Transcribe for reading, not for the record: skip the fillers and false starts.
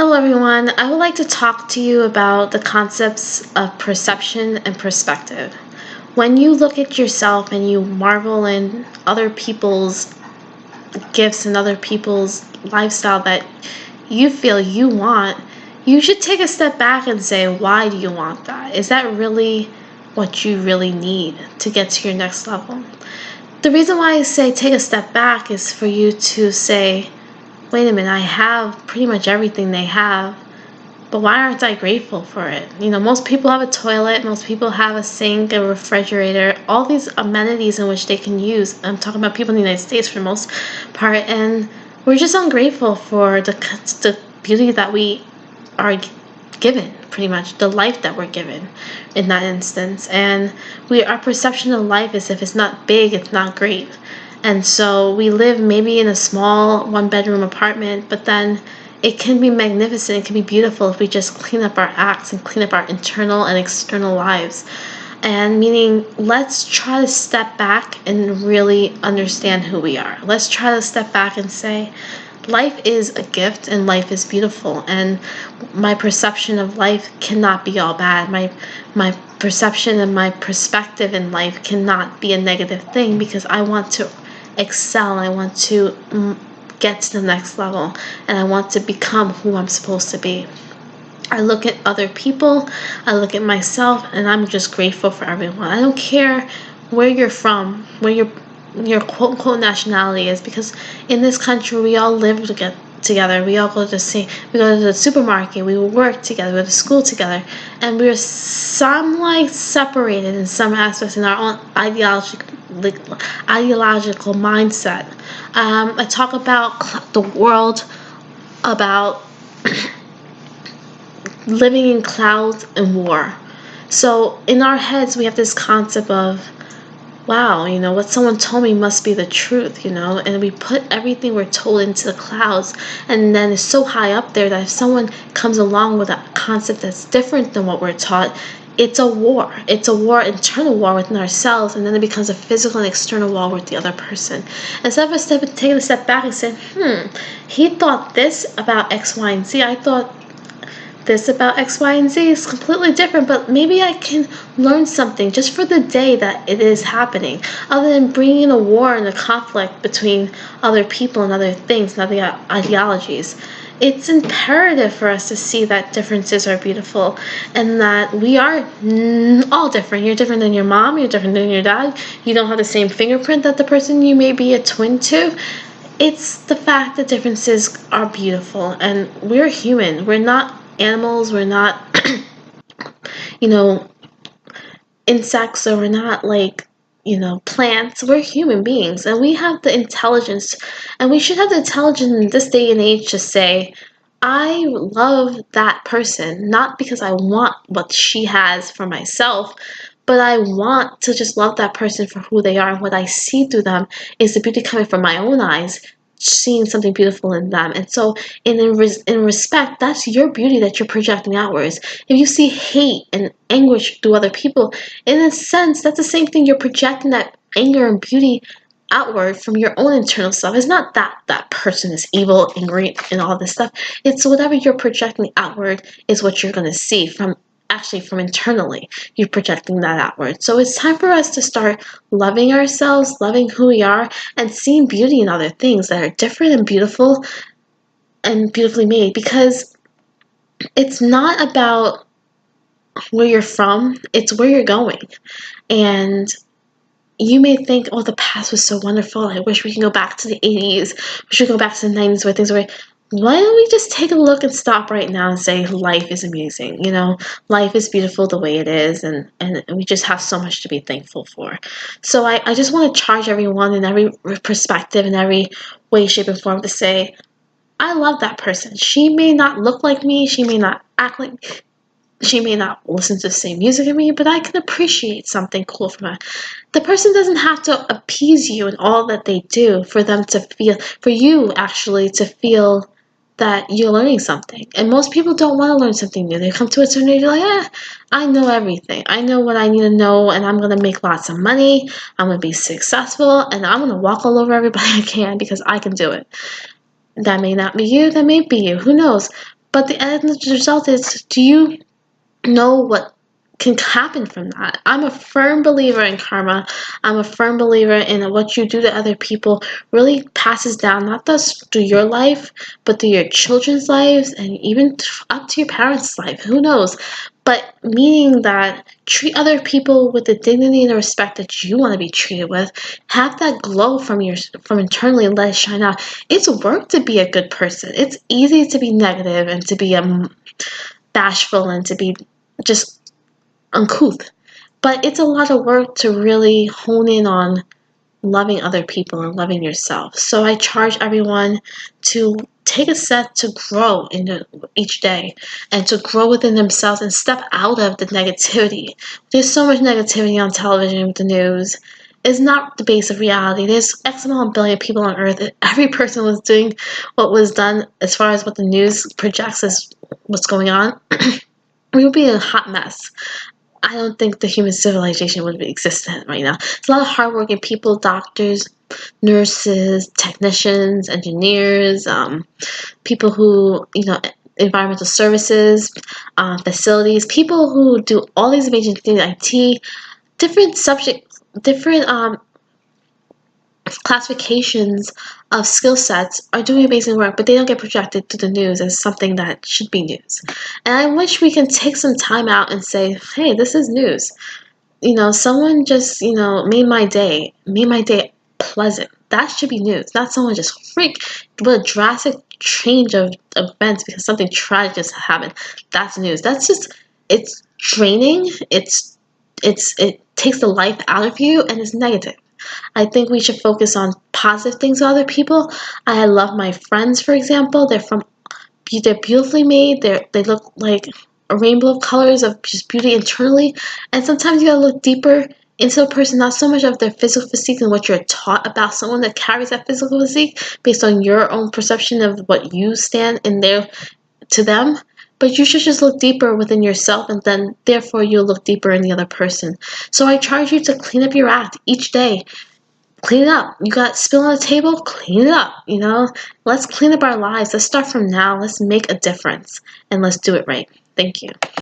Hello, everyone. I would like to talk to you about the concepts of perception and perspective. When you look at yourself and you marvel in other people's gifts and other people's lifestyle that you feel you want, you should take a step back and say, why do you want that? Is that really what you really need to get to your next level? The reason why I say take a step back is for you to say, wait a minute, I have pretty much everything they have, but why aren't I grateful for it? Most people have a toilet, most people have a sink, a refrigerator, all these amenities in which they can use. I'm talking about people in the United States for the most part, and we're just ungrateful for the beauty that we are given, pretty much the life that we're given in that instance. And our perception of life is if it's not big, it's not great. And so we live maybe in a small one-bedroom apartment, but then it can be magnificent, it can be beautiful if we just clean up our acts and clean up our internal and external lives. And meaning, let's try to step back and really understand who we are. Let's try to step back and say, life is a gift and life is beautiful. And my perception of life cannot be all bad. My perception and my perspective in life cannot be a negative thing, because I want to excel. I want to get to the next level, and I want to become who I'm supposed to be. I look at other people, I look at myself, and I'm just grateful for everyone. I don't care where you're from, where your quote unquote nationality is, because in this country we all live together. We all go to the supermarket, we work together, we go to school together, and we're separated in some aspects in our own ideological mindset. I talk about the world, about living in clouds and war. So in our heads we have this concept of, wow, what someone told me must be the truth, and we put everything we're told into the clouds, and then it's so high up there that if someone comes along with a concept that's different than what we're taught, it's a war. It's a war, internal war within ourselves, and then it becomes a physical and external war with the other person. Instead of taking a step back and saying, he thought this about X, Y, and Z, I thought this about X, Y, and Z is completely different, but maybe I can learn something just for the day that it is happening, other than bringing a war and a conflict between other people and other things and other ideologies. It's imperative for us to see that differences are beautiful, and that we are all different. You're different than your mom, you're different than your dad, you don't have the same fingerprint that the person you may be a twin to. It's the fact that differences are beautiful, and we're human. We're not animals, we're not insects, or we're not plants. We're human beings, and we have the intelligence, and we should have the intelligence in this day and age to say, I love that person, not because I want what she has for myself, but I want to just love that person for who they are, and what I see through them is the beauty coming from my own eyes, seeing something beautiful in them. And so in respect, that's your beauty that you're projecting outwards. If you see hate and anguish through other people, in a sense, that's the same thing. You're projecting that anger and beauty outward from your own internal self. It's not that that person is evil, angry, and all this stuff. It's whatever you're projecting outward is what you're going to see from internally. You're projecting that outward. So it's time for us to start loving ourselves, loving who we are, and seeing beauty in other things that are different and beautiful and beautifully made, because it's not about where you're from, it's where you're going. And you may think, oh, the past was so wonderful, I wish we could go back to the 80s, we should go back to the 90s where things were. Why don't we just take a look and stop right now and say life is amazing, life is beautiful the way it is, and we just have so much to be thankful for. So I just want to charge everyone in every perspective, in every way, shape, and form to say, I love that person. She may not look like me, she may not act like me, she may not listen to the same music as me, but I can appreciate something cool from her. The person doesn't have to appease you in all that they do for you actually to feel that you're learning something. And most people don't want to learn something new. They come to a certain age, like, I know everything. I know what I need to know, and I'm going to make lots of money. I'm going to be successful, and I'm going to walk all over everybody I can because I can do it. That may not be you, that may be you, who knows? But the end result is, do you know what can happen from that? I'm a firm believer in karma. I'm a firm believer in what you do to other people really passes down, not just through your life, but through your children's lives and even up to your parents' life. Who knows? But meaning that treat other people with the dignity and the respect that you want to be treated with. Have that glow from internally and let it shine out. It's work to be a good person. It's easy to be negative and to be bashful and to be just uncouth. But it's a lot of work to really hone in on loving other people and loving yourself. So I charge everyone to take a step to grow each day and to grow within themselves and step out of the negativity. There's so much negativity on television with the news. It's not the base of reality. There's X amount of billion people on earth. If every person was doing what was done as far as what the news projects as what's going on, we would be in a hot mess. I don't think the human civilization would be existent right now. It's a lot of hardworking people, doctors, nurses, technicians, engineers, people who, environmental services, facilities, people who do all these amazing things, IT, different subjects, different classifications of skill sets are doing amazing work, but they don't get projected to the news as something that should be news. And I wish we can take some time out and say, hey, this is news. Someone just, made my day pleasant. That should be news, not someone just freak, but a drastic change of events because something tragic just happened. That's news. It's draining. It takes the life out of you and it's negative. I think we should focus on positive things with other people. I love my friends, for example. They're beautifully made. They look like a rainbow of colors of just beauty internally. And sometimes you gotta look deeper into a person, not so much of their physical physique and what you're taught about someone that carries that physical physique based on your own perception of what you stand in there to them. But you should just look deeper within yourself and then therefore you'll look deeper in the other person. So I charge you to clean up your act each day. Clean it up. You got spill on the table? Clean it up. Let's clean up our lives. Let's start from now. Let's make a difference and let's do it right. Thank you.